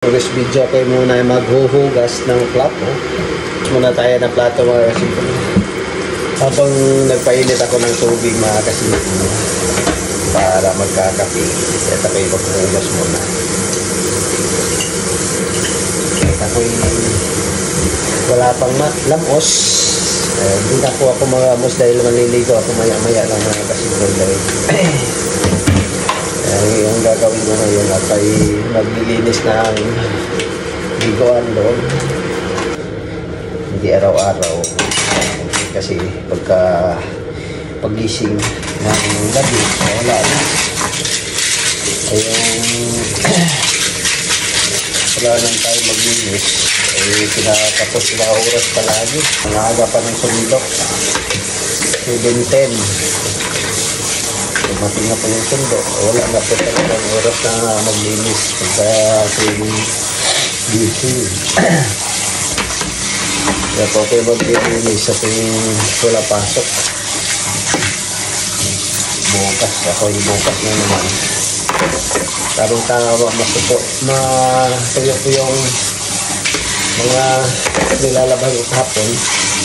This video kayo muna ay maghuhugas ng plato. Muna tayo ng plato mga kasimple. Habang nagpainit ako ng tubig mga kasimple para magkakape. At ako'y maghuhugas muna. At ako'y wala pang lamos. Hindi na po ako magamos dahil manliligo ako maya-maya lang mga kasimple dahil yung gagawin ko ngayon ay maglilinis ng liguan doon. Hindi araw-araw kasi pagising ng gabi wala na wala nang tayo maglinis pinatapos na oras palagi ang aga pa ng sundok 7:10 dumating na po yung sundo. Wala na po talaga ang oras na maglinis pagka busy. Kaya po kayo maglinis sa wala pasok. Bukas. Ako yung bukas na naman. Tarong tama masupo. Matuyo po yung mga nilalabang hapon.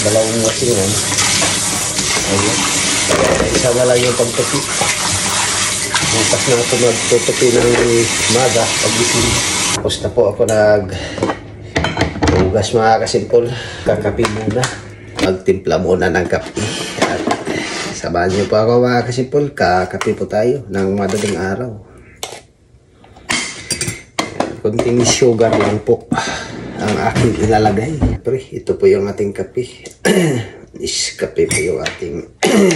Dalawang wasingan. Ayun. Isa na lang yung pagtupi. Bukas na ako magtutupi ng maga pagising. Tapos na po ako nag-ugas mga kasimpol. Kakapi muna. Magtimpla muna ng kape. At samahan niyo po ako mga kasimpol. Kakapi po tayo ng madaling araw. Kunting sugar lang po ang aking ilalagay. Pero ito po yung ating kape. Nescafe po yung ating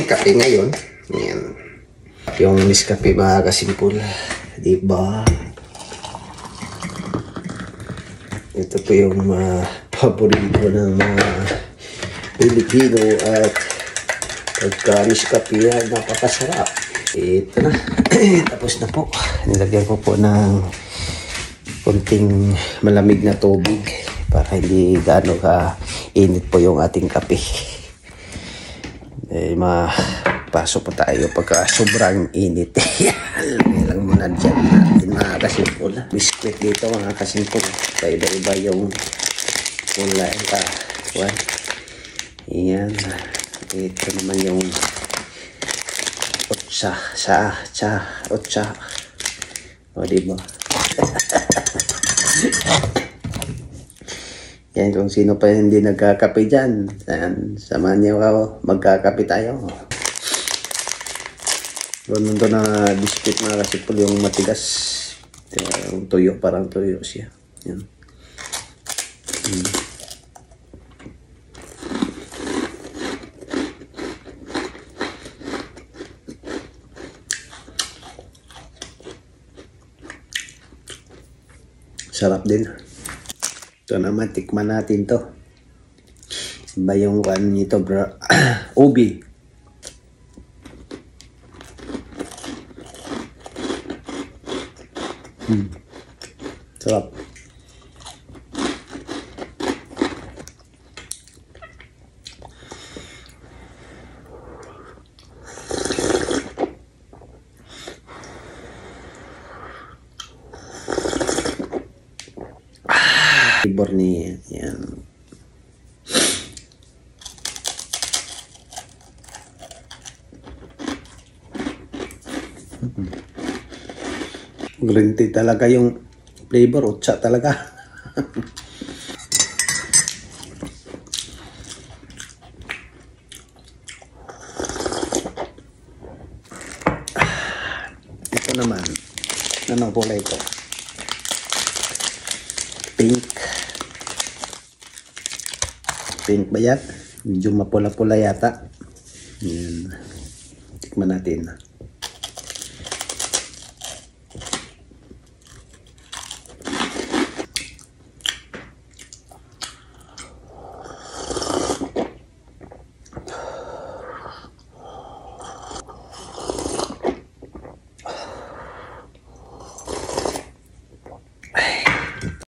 kape ngayon. Ayan. Yung Nescafe mga kasimpol. Diba? Ito po yung paborito ng mga Pilipino at pagka Nescafe yan, napakasarap. Ito na. Tapos na po. Nilagyan ko po ng kunting malamig na tubig para hindi gaano ka init po yung ating kape. Mapasok po tayo pagka sobrang init. Lang muna dyan natin mga kasimpol. Biskuit dito mga kasimpol. Iba-iba yung kulay. Ayan. Ito naman yung otsa. Otsa. O diba? Yan, kung sino pa hindi nagkakape dyan, samahan niyo ako, magkakape tayo. Ganun to na biscuit mga kasipol, yung matigas. Yung tuyo, parang tuyo siya. Yan. Sarap din. Ito naman, tikman natin to. Iba yung kan nito, bro. Ubi. Sarap. Flavor ni yan. Green tea talaga yung flavor, otsa talaga. Ito naman, anong kulay ito? Pink ba yan? Medyo mapula-pula yata. Yan. Tikman natin.